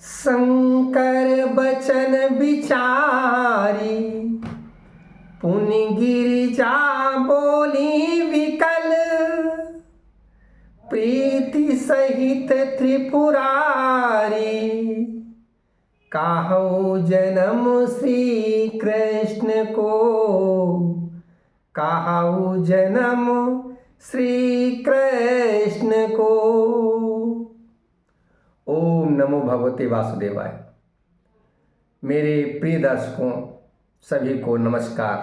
शंकर बचन विचारी पुनि गिरिजा बोली विकल। प्रीति सहित त्रिपुरारी काहू जन्म श्री कृष्ण को। काहू जन्म श्री कृष्ण को। ओम नमो भगवते वासुदेवाय। मेरे प्रिय दर्शकों सभी को नमस्कार।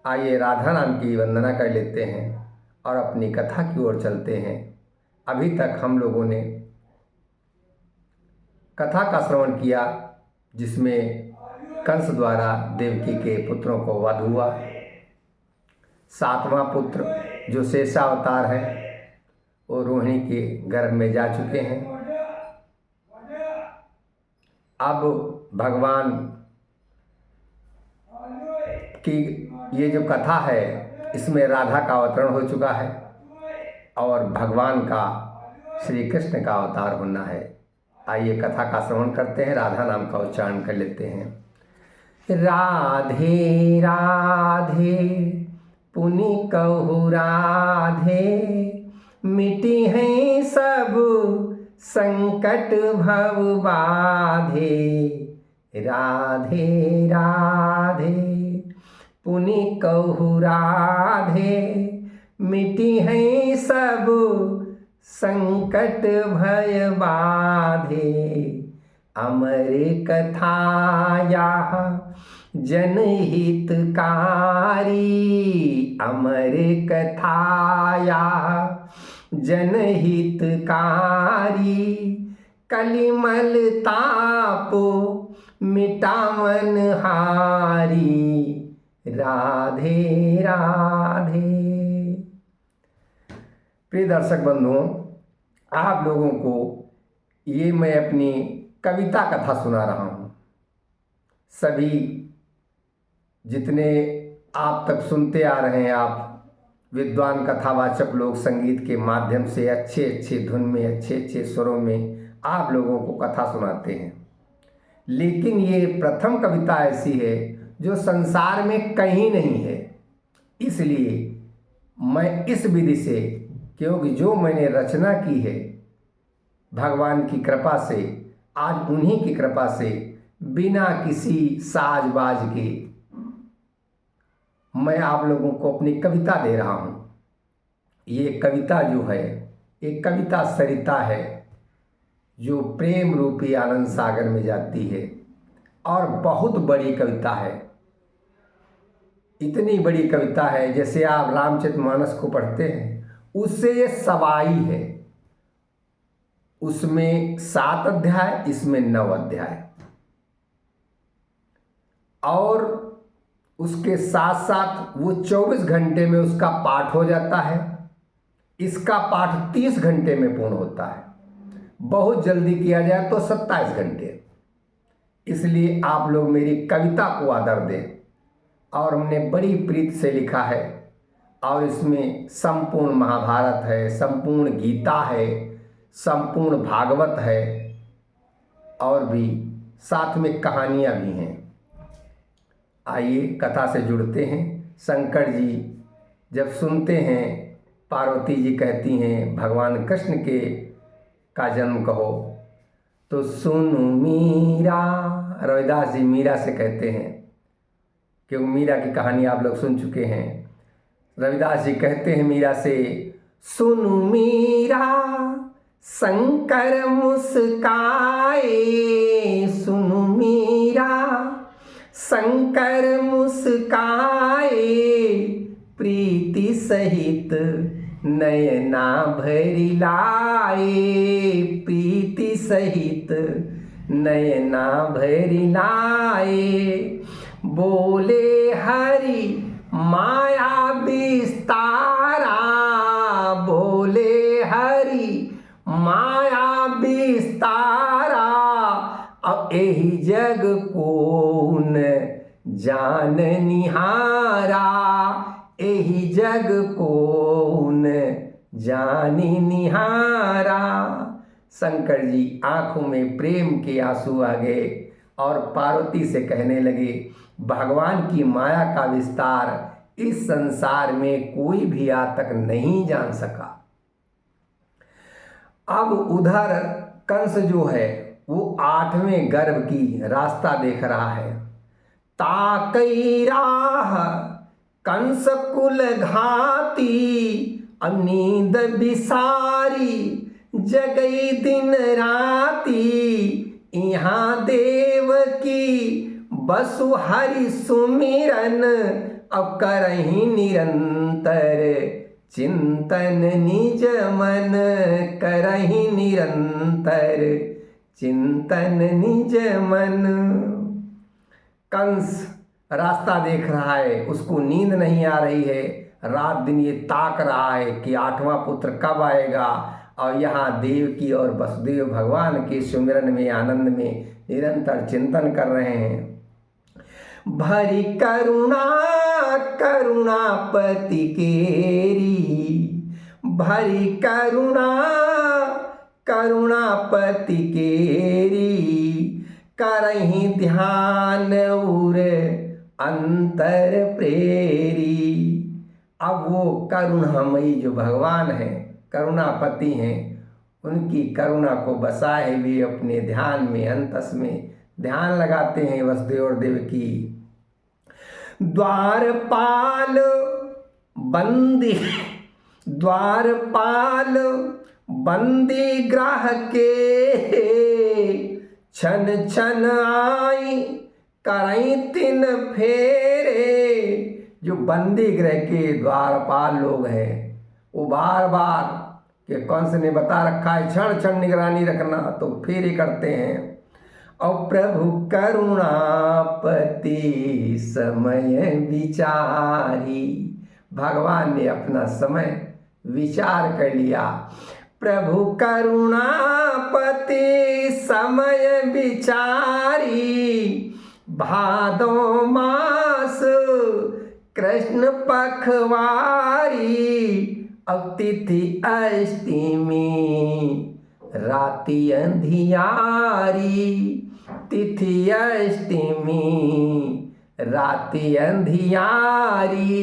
आइए राधा नाम की वंदना कर लेते हैं और अपनी कथा की ओर चलते हैं। अभी तक हम लोगों ने कथा का श्रवण किया जिसमें कंस द्वारा देवकी के पुत्रों को वध हुआ। सातवां पुत्र जो शेषावतार है वो रोहिणी के गर्भ में जा चुके हैं। अब भगवान की ये जो कथा है इसमें राधा का अवतरण हो चुका है और भगवान का श्री कृष्ण का अवतार होना है। आइए कथा का श्रवण करते हैं, राधा नाम का उच्चारण कर लेते हैं। राधे राधे पुनि कहु राधे, मिटी हैं सब संकट भव बाधे। राधे राधे पुनि कहु राधे, मिटी हैं सब संकट भय बाधे। अमर कथा यह जनहितकारी, अमर कथा यह जनहितकारी। कलिमल ताप मिटावन हारी। राधे राधे। प्रिय दर्शक बंधुओं, आप लोगों को ये मैं अपनी कविता कथा सुना रहा हूँ। सभी जितने आप तक सुनते आ रहे हैं, आप विद्वान कथावाचक लोग संगीत के माध्यम से अच्छे अच्छे धुन में अच्छे अच्छे स्वरों में आप लोगों को कथा सुनाते हैं, लेकिन ये प्रथम कविता ऐसी है जो संसार में कहीं नहीं है। इसलिए मैं इस विधि से, क्योंकि जो मैंने रचना की है भगवान की कृपा से, आज उन्हीं की कृपा से बिना किसी साज बाज के मैं आप लोगों को अपनी कविता दे रहा हूँ। ये कविता जो है एक कविता सरिता है जो प्रेम रूपी आनंद सागर में जाती है और बहुत बड़ी कविता है। इतनी बड़ी कविता है जैसे आप रामचरितमानस को पढ़ते हैं उससे ये सवाई है। उसमें 7 अध्याय, इसमें 9 अध्याय, और उसके साथ साथ वो 24 घंटे में उसका पाठ हो जाता है। इसका पाठ 30 घंटे में पूर्ण होता है। बहुत जल्दी किया जाए तो 27 घंटे। इसलिए आप लोग मेरी कविता को आदर दें। और हमने बड़ी प्रीति से लिखा है और इसमें संपूर्ण महाभारत है, संपूर्ण गीता है, संपूर्ण भागवत है और भी साथ में कहानियाँ भी हैं। आइए कथा से जुड़ते हैं। शंकर जी जब सुनते हैं, पार्वती जी कहती हैं भगवान कृष्ण के का जन्म कहो, तो सुन मीरा। रविदास जी मीरा से कहते हैं, क्योंकि मीरा की कहानी आप लोग सुन चुके हैं। रविदास जी कहते हैं मीरा से, सुन मीरा शंकर मुस्काए। सुन मीरा शंकर मुस्काए, प्रीति सहित नयना भरी लाए। प्रीति सहित नयना भरी लाए। बोले हरि माया विस्तारा। बोले हरि माया विस्तारा। अब यही जग को न जान निहारा। यही जग को न जानी निहारा। शंकर जी आंखों में प्रेम के आंसू आ गए और पार्वती से कहने लगे, भगवान की माया का विस्तार इस संसार में कोई भी आज तक नहीं जान सका। अब उधर कंस जो है वो 8वें गर्भ की रास्ता देख रहा है। ताकई राह कंस कुल घाती, नींद बिसारी जगई दिन राती, यहाँ देव की बसु हरि सुमिरन, अब करही निरंतर चिंतन निज मन, करही निरंतर चिंतन निज मन। कंस रास्ता देख रहा है, उसको नींद नहीं आ रही है, रात दिन ये ताक रहा है कि 8वां पुत्र कब आएगा। और यहाँ देवकी और वसुदेव भगवान के सुमिरन में आनंद में निरंतर चिंतन कर रहे हैं। भरी करुणा करुणापति केरी, भरी करुणा करुणापति केरी, करही ध्यान उर अंतर प्रेरी। अब वो करुणामयी जो भगवान हैं, करुणापति हैं, उनकी करुणा को बसाए हुए अपने ध्यान में अंतस में ध्यान लगाते हैं वसुदेव और देवकी। द्वारपाल बंदी, द्वारपाल बंदी ग्राह के, छन छन आई करई तिन फेरे। जो बंदी गृह के द्वारपाल लोग हैं वो बार बार कि कंस ने बता रखा है क्षण क्षण निगरानी रखना, तो फेरे करते हैं। और प्रभु करुणापति समय विचारी, भगवान ने अपना समय विचार कर लिया। प्रभु करुणापति समय विचारी, भादो मास कृष्ण पखवारी, अब तिथि अष्टमी राति अंधियारी, तिथि अष्टमी राति अंधियारी,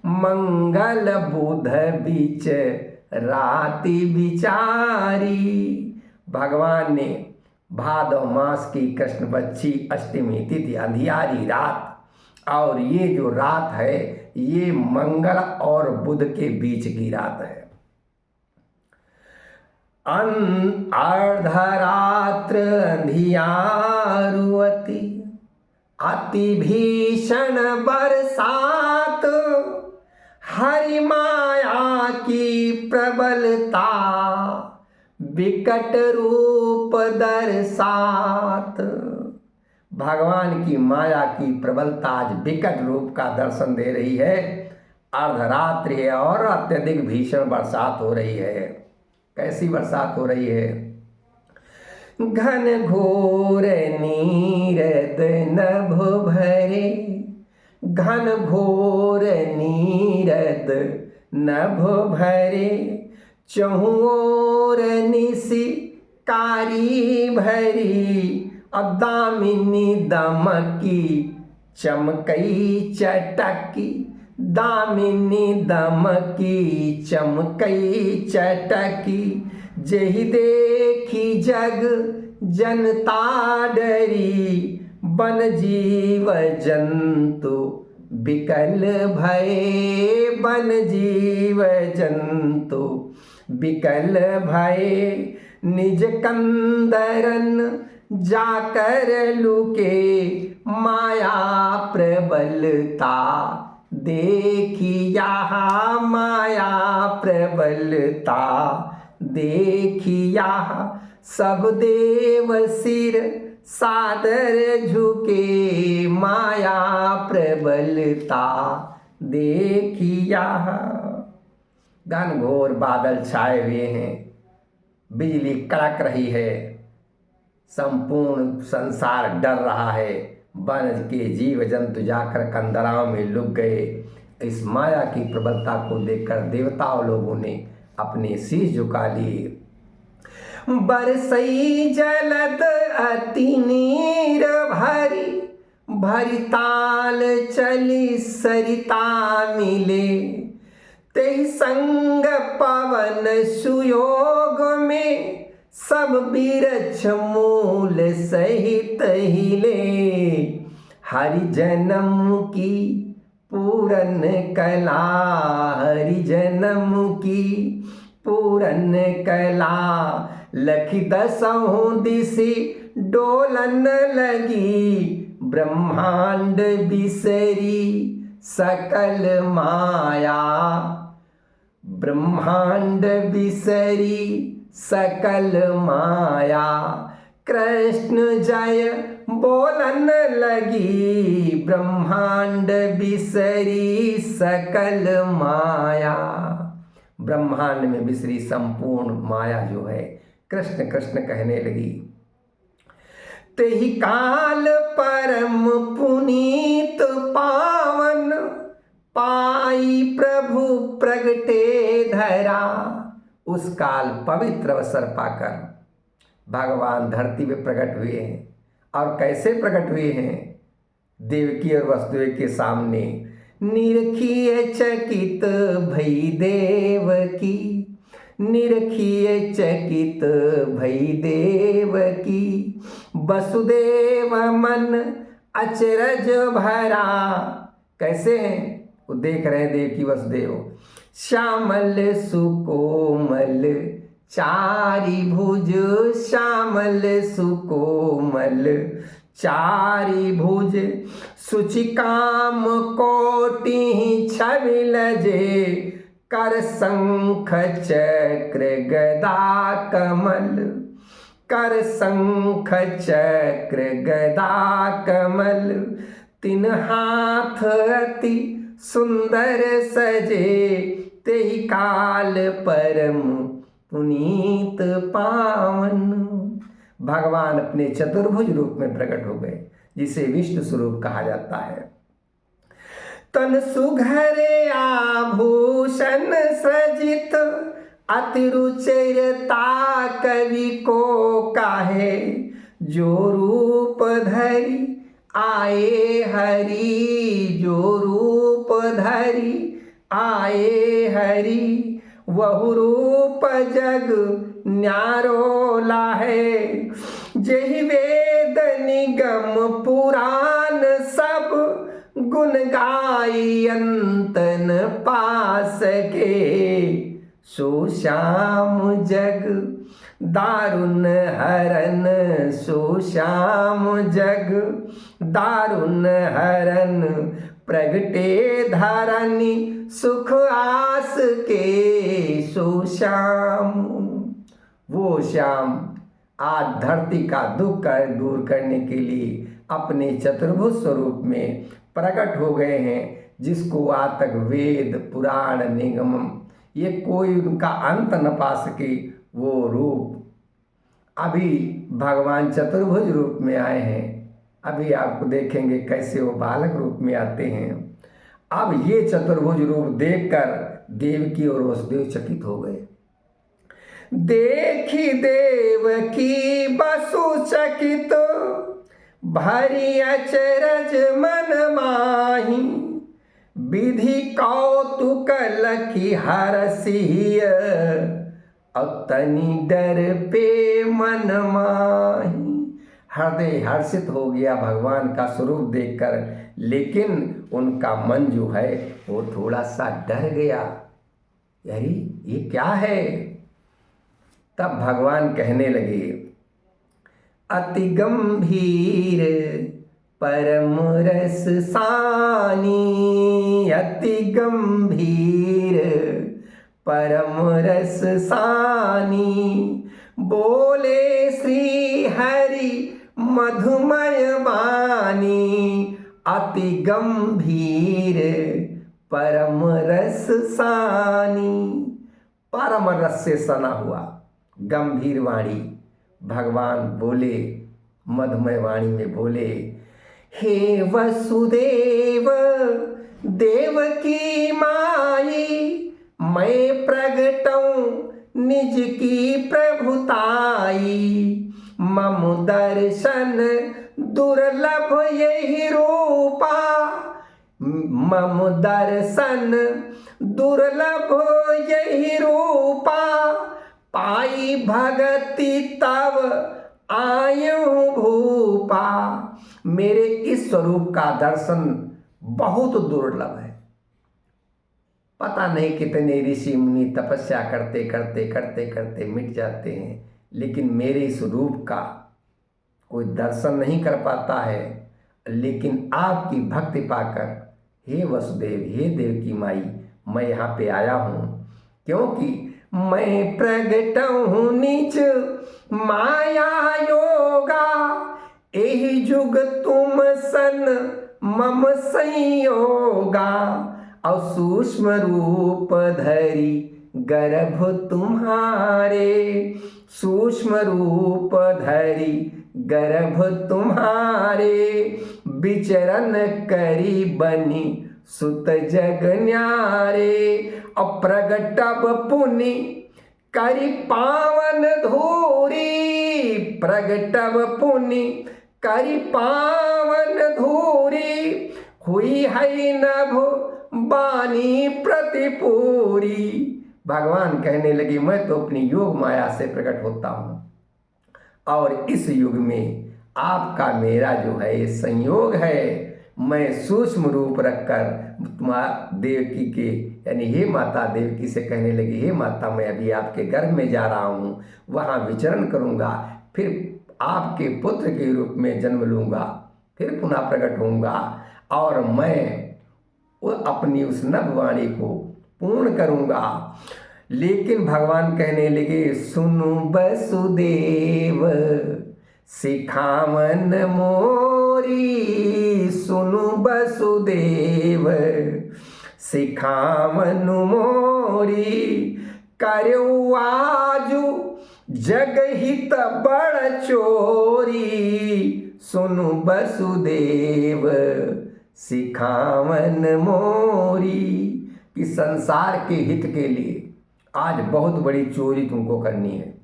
मंगल बुध बीच राति विचारी। भगवान ने भादव मास की कृष्ण पक्षी अष्टमी तिथि अंधियारी रात, और ये जो रात है ये मंगल और बुध के बीच की रात है। अर्धरात्र अंधियारुअति, अति भीषण बरसात, हरि माया की प्रबलता विकट रूप दर्शात। भगवान की माया की प्रबलता आज विकट रूप का दर्शन दे रही है। अर्धरात्रि है और अत्यधिक भीषण बरसात हो रही है। कैसी बरसात हो रही है? घन घोर नीरद नभ भरे, घन घोर नीरद नभ भरे, चहुं ओर निशि कारी भरी, दामिनी दमकी चमकई चटकी, दामिनी दमकी चमकई चटकी, जेहि देखी जग जनता डरी, बन जीव जंतु बिकल भये, बन जीव जंतु बिकल भये, निज कंदरन जाकर लुके, माया प्रबलता देखी यहाँ, माया प्रबलता देखी यहाँ, सब देव सिर सादर झुके, माया प्रबलता देखी यहाँ। घनघोर बादल छाए हुए हैं, बिजली कड़क रही है, संपूर्ण संसार डर रहा है, वन के जीव जंतु जाकर कंदराओं में लुक गए। इस माया की प्रबलता को देखकर देवताओं लोगों ने अपने शीश झुका लिए। बरसई जलद अति नीर भरी, भरी ताल चली सरिता मिले। तेहि संग पवन सुयोग में, सब बिरछ मूल सहित हिले। हरि जन्म की पूरन कला, हरि जन्म की पूरन कला। लखी दसहों दिशि डोलन लगी, ब्रह्मांड बिसरी सकल माया। ब्रह्मांड बिसरी सकल माया। कृष्ण जय बोलन लगी, ब्रह्मांड बिसरी सकल माया। ब्रह्मांड में बिसरी संपूर्ण माया जो है कृष्ण कृष्ण कहने लगी। तेहि काल परम पुनीत पावन, पाई प्रभु प्रगटे धरा। उस काल पवित्र अवसर पाकर भगवान धरती पे प्रकट हुए हैं। और कैसे प्रकट हुए हैं? देवकी और वसुदेव के सामने। निरखिए चकित भई देवकी, निरखिए चकित भई देवकी। वसुदेव मन अचरज भरा। कैसे हैं? वो देख रहे हैं देवकी वसुदेव। श्यामल सुकोमल चारि भुज, श्यामल सुकोमल चारि भुज। सुचिकाम कोटि छवि लजे, कर शंख चक्र गदा कमल। कर शंख चक्र गदा कमल। तीन हाथ अति सुंदर सजे, तेहि काल परम पुनीत पावन। भगवान अपने चतुर्भुज रूप में प्रकट हो गए, जिसे विष्णु स्वरूप कहा जाता है। तन सुघरे आभूषण सजित, अति रुचिरता कवि को काहे। जो रूप धरि आए हरि, जो रूप धरि आए हरि। वहु रूप जग न्यारो लाहे, जेहि वेद निगम पुराण सब। गुण गाई अंत न पा सके, सो श्याम जग दारुण हरन। सो श्याम जग दारुण हरन। प्रगटे धरनी सुख आस के, सो श्याम। वो श्याम आज धरती का दुख दूर करने के लिए अपने चतुर्भुज स्वरूप में प्रकट हो गए हैं, जिसको आज तक वेद पुराण निगम ये कोई उनका अंत न पा सके। वो रूप अभी भगवान चतुर्भुज रूप में आए हैं। अभी आपको देखेंगे कैसे वो बालक रूप में आते हैं। अब ये चतुर्भुज रूप देखकर देवकी और वसुदेव चकित हो गए। देखी देवकी बसु चकित, भरी अचरज मन माही। विधि कौतुक लखी हरसिय, अतनी डर पे मन माही। हृदय हर्षित हो गया भगवान का स्वरूप देखकर, लेकिन उनका मन जो है वो थोड़ा सा डर गया। अरे ये क्या है? तब भगवान कहने लगे, अति गंभीर परम रस सानी। अति गंभीर परम रस सानी। बोले श्री हरि मधुमय वाणी। अति गंभीर परम रस सानी। परम रस से सना हुआ गंभीर वाणी भगवान बोले, मधुमय वाणी में बोले, हे वसुदेव देवकी माई। मैं प्रगटऊं निज की प्रभुताई, मम दर्शन दुर्लभ यही रूपा, मम दर्शन दुर्लभ यही रूपा, पाई भगति तब आयूं भूपा। मेरे इस स्वरूप का दर्शन बहुत दुर्लभ है। पता नहीं कितने ऋषि मुनि तपस्या करते करते करते करते मिट जाते हैं, लेकिन मेरे इस रूप का कोई दर्शन नहीं कर पाता है। लेकिन आपकी भक्ति पाकर, हे वसुदेव, हे देवकी माई, मैं यहाँ पे आया हूँ, क्योंकि मैं प्रगट हूँ नीच माया योगा, एहि जुग तुम सन मम संयोगा, और सूक्ष्म रूप धरी गर्भ तुम्हारे, सूक्ष्म रूप धरी गर्भ तुम्हारे, विचरण करी बनी सुत जग न्यारे, अप्रगटब पुनि करी पावन धूरी, प्रगटब पुनि करी पावन धूरी, हुई है नभ बानी प्रतिपूरी। भगवान कहने लगे, मैं तो अपनी योग माया से प्रकट होता हूँ, और इस युग में आपका मेरा जो है संयोग है। मैं सूक्ष्म रूप रखकर देवकी के, यानी हे माता देवकी से कहने लगी, हे माता, मैं अभी आपके गर्भ में जा रहा हूँ, वहाँ विचरण करूँगा, फिर आपके पुत्र के रूप में जन्म लूँगा, फिर पुनः प्रकट होऊंगा, और मैं वो अपनी उस नभवाणी को पूर्ण करूँगा। लेकिन भगवान कहने लगे, सुनु वसुदेव सिखावन मोरी, सुनु वसुदेव सिखावन मोरी, करऊ आजू जग हित बड़ चोरी, सुनु वसुदेव सिखावन मोरी। कि संसार के हित के लिए आज बहुत बड़ी चोरी तुमको करनी है,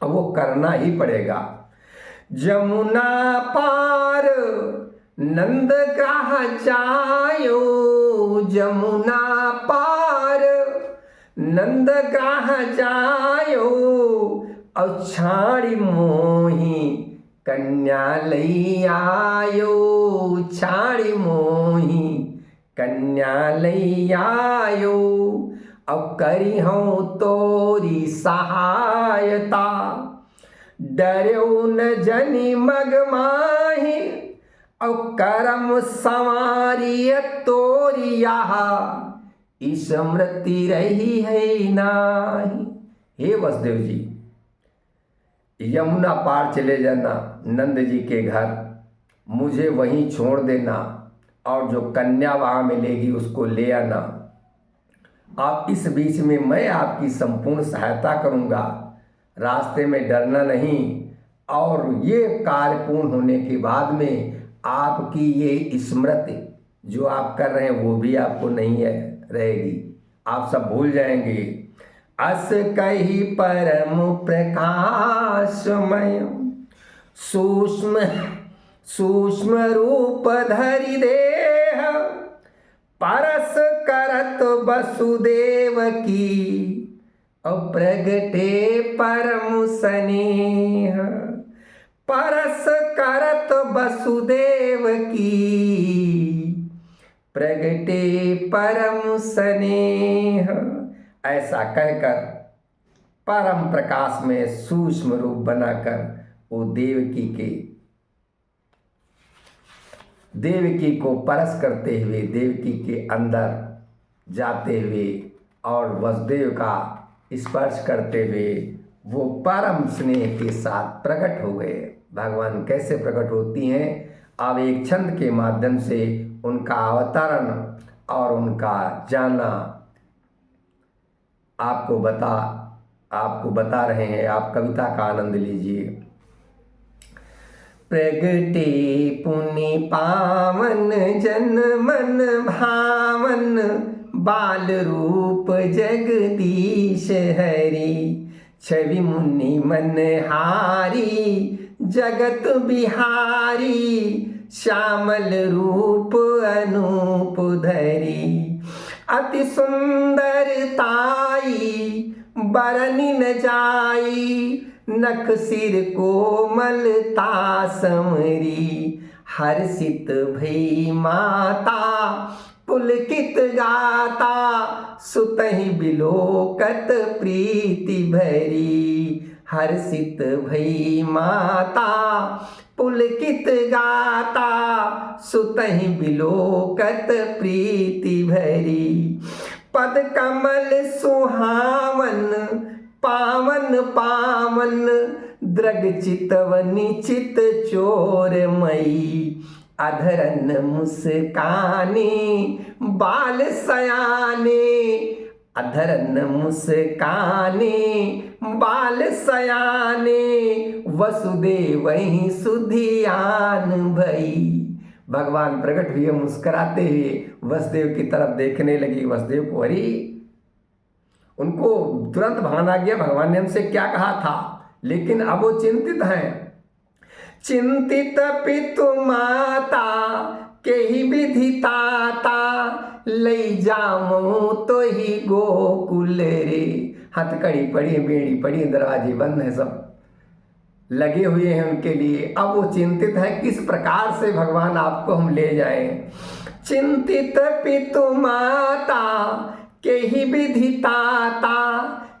अब वो करना ही पड़ेगा। जमुना पार नंद ग्राह जायो, जमुना पार नंद ग्राह जायो, और छाड़ी मोही कन्या लई आयो, छाड़ी मोही कन्या लई आयो, अब करी हूँ तोरी सहायता, डर्यो न जनी मग माही, अब करम संवारी तोरी यहाँ, स्मृति रही है नाही। हे वसुदेव जी, यमुना पार चले जाना नंद जी के घर, मुझे वहीं छोड़ देना, और जो कन्या वहाँ मिलेगी उसको ले आना। आप इस बीच में मैं आपकी संपूर्ण सहायता करूँगा, रास्ते में डरना नहीं, और ये कार्य पूर्ण होने के बाद में आपकी ये स्मृति जो आप कर रहे हैं वो भी आपको नहीं है रहेगी, आप सब भूल जाएंगे। अस कही परम प्रकाशमय, सूक्ष्म सूक्ष्म रूप धरि देह, परस करत वसुदेव की, अप्रगटे परम स्नेह, परस करत वसुदेव की, प्रगटे परम स्नेह। ऐसा कहकर परम प्रकाश में सूक्ष्म रूप बनाकर वो देवकी को परस करते हुए देवकी के अंदर जाते हुए और वसुदेव का स्पर्श करते हुए वो परम स्नेह के साथ प्रकट हो गए। भगवान कैसे प्रकट होती हैं, अब एक छंद के माध्यम से उनका अवतरण और उनका जाना आपको बता रहे हैं। आप कविता का आनंद लीजिए। प्रगटे पुनि पावन जन मन भावन, बाल रूप जगदीश हरि, छवि मुनि मनहारी जगत बिहारी, श्यामल रूप अनूप धरी। अति सुंदर ताई बरनि न जाई, नख सिर कोमलता समरी, हर्षित भई माता पुलकित गाता, सुतहि बिलोकत प्रीति भरी। हर्षित भई माता पुलकित गाता, सुतहि बिलोकत प्रीति भरी। पद कमल सुहावन पावन पावन, द्रग चितवनि चित चोरमयी, अधरन मुस्काने बाल सयाने, अधरन मुस्काने बाल सयाने, वसुदेवहि सुधियान भई। भगवान प्रकट हुए मुस्कुराते हुए वसुदेव की तरफ देखने लगी। वसुदेव को अरे उनको तुरंत भान आ गया भगवान ने हमसे क्या कहा था, लेकिन अब वो चिंतित हैं। चिंतित पितु माता के ही विधिताता, लई जामो तो ही गोकुल रे। हथकड़ी पड़ी, बेड़ी पड़ी, दरवाजे बंद है, सब लगे हुए हैं उनके लिए। अब वो चिंतित है किस प्रकार से भगवान आपको हम ले जाएं। चिंतित पितु माता के ही विधिताता,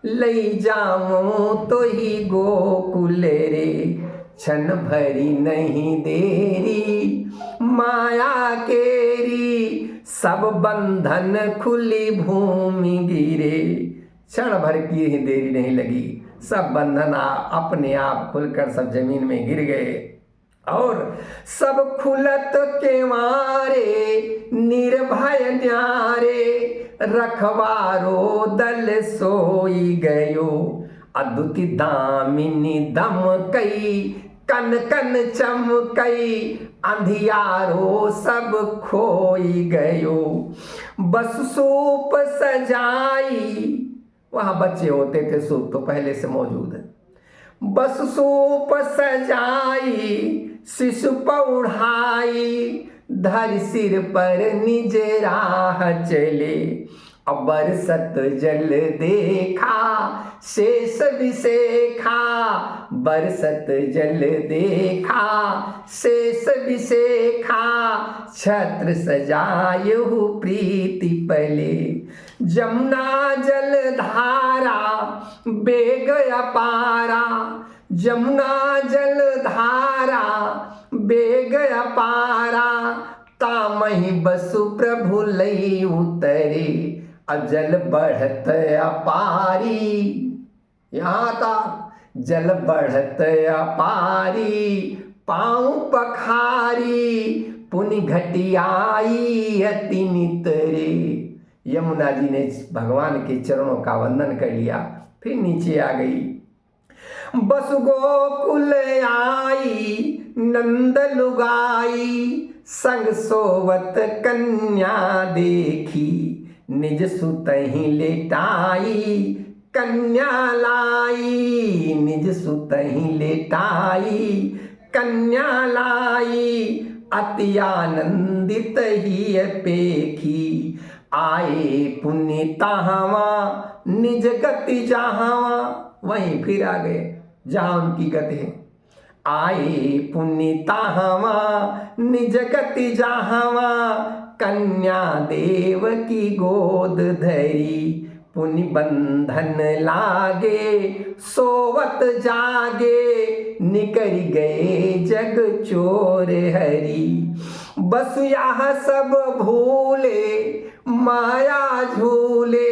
लई जामो तो ही गोकुल रे। क्षण भरी नहीं देरी माया केरी, सब बंधन खुली भूमि गिरे। क्षण भर की ही देरी नहीं लगी, सब बंधन अपने आप खुलकर सब जमीन में गिर गए, और सब खुलत के मारे निर्भय न्यारे, रखवारो दल सोई गयो। अद्भुति दामिनी दम कई, कन कन चमकई, अंधियारो सब खोई गयो। बस सूप सजाई, वहां बच्चे होते थे, सूप तो पहले से मौजूद है। बस सूप सजाई शिशु पौढ़ाई, धर सिर पर निज राह चले। अब बरसत जल देखा शेष विशेखा, बरसत जल देखा शेष विशेखा, छत्र सजायहु प्रीति पले। जमुना जल धारा बेग अपारा, जमुना जल धारा बेग अपारा, तामहि बसु प्रभु लई उतरे। जल बढ़त अपारी, यहाँ तक जल बढ़त अपारी, पाँव पखारी, पुनि घटियाई अति नितरे। यमुना जी ने भगवान के चरणों का वंदन कर लिया, फिर नीचे आ गई। बस गोकुल आई नंद लुगाई, संग सोवत कन्या देखी, निज सुतहि लेटाई कन्या लाई, निज सुतहि लेटाई कन्या लाई, अति आनंदित ही पेखी। आए पुण्य तहावा निज गति जहावा, वहीं फिर आ गए जहां उनकी गति है। आए पुण्य तहावा निज गति जहावा, कन्या देव की गोद धरी। पुनि बंधन लागे सोवत जागे, निकर गए जग चोर हरी। बस यहाँ सब भूले माया झूले,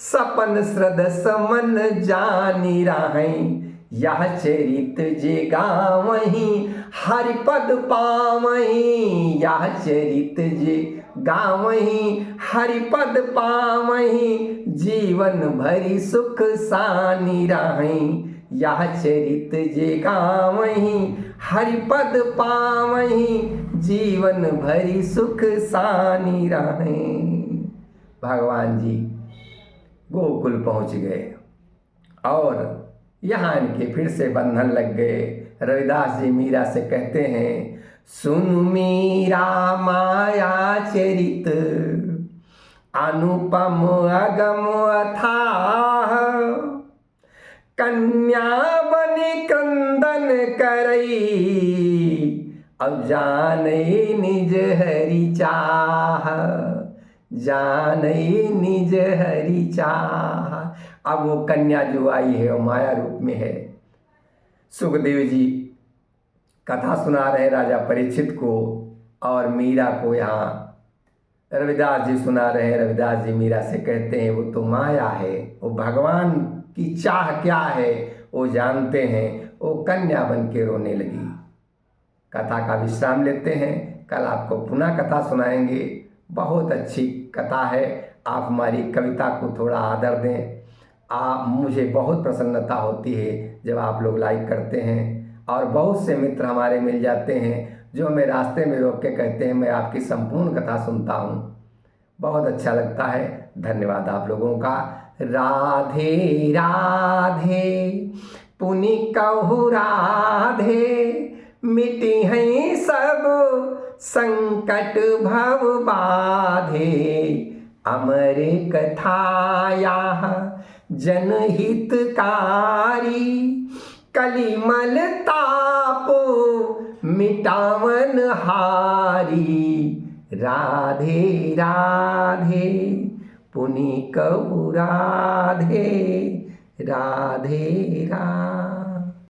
सपन श्रद्धस मन जानी राहें। यह चरित जे गावहीं हरिपद पावहीं, यह चरित जे गावहीं हरिपद पावहीं, जीवन भरी सुख सानी राहें। यह चरित जे गावहीं हरिपद पावहीं, जीवन भरी सुख सानी राहें। भगवान जी गोकुल पहुंच गए और यहाँ इनके फिर से बंधन लग गए। रविदास जी मीरा से कहते हैं, सुन मीरा माया चरित अनुपम अगम अथाह, कन्या बनि क्रंदन करई अब जानई निज हरि चाह, जानई निज हरि चाह। अब वो कन्या जो आई है वो माया रूप में है। सुखदेव जी कथा सुना रहे राजा परीक्षित को और मीरा को यहाँ रविदास जी सुना रहे हैं। रविदास जी मीरा से कहते हैं, वो तो माया है, वो भगवान की चाह क्या है वो जानते हैं। वो कन्या बन के रोने लगी। कथा का विश्राम लेते हैं, कल आपको पुनः कथा सुनाएंगे। बहुत अच्छी कथा है, आप हमारी कविता को थोड़ा आदर दें। आप मुझे बहुत प्रसन्नता होती है जब आप लोग लाइक करते हैं और बहुत से मित्र हमारे मिल जाते हैं जो हमें रास्ते में रोक के कहते हैं मैं आपकी संपूर्ण कथा सुनता हूँ। बहुत अच्छा लगता है। धन्यवाद आप लोगों का। राधे राधे पुनि कहु राधे, मिटी हैं सब संकट भव बाधे, अमर कथाया जनहितकारी, कलिमल तापो मिटावन हारी। राधे राधे पुनि कहु राधे, राधे राधे।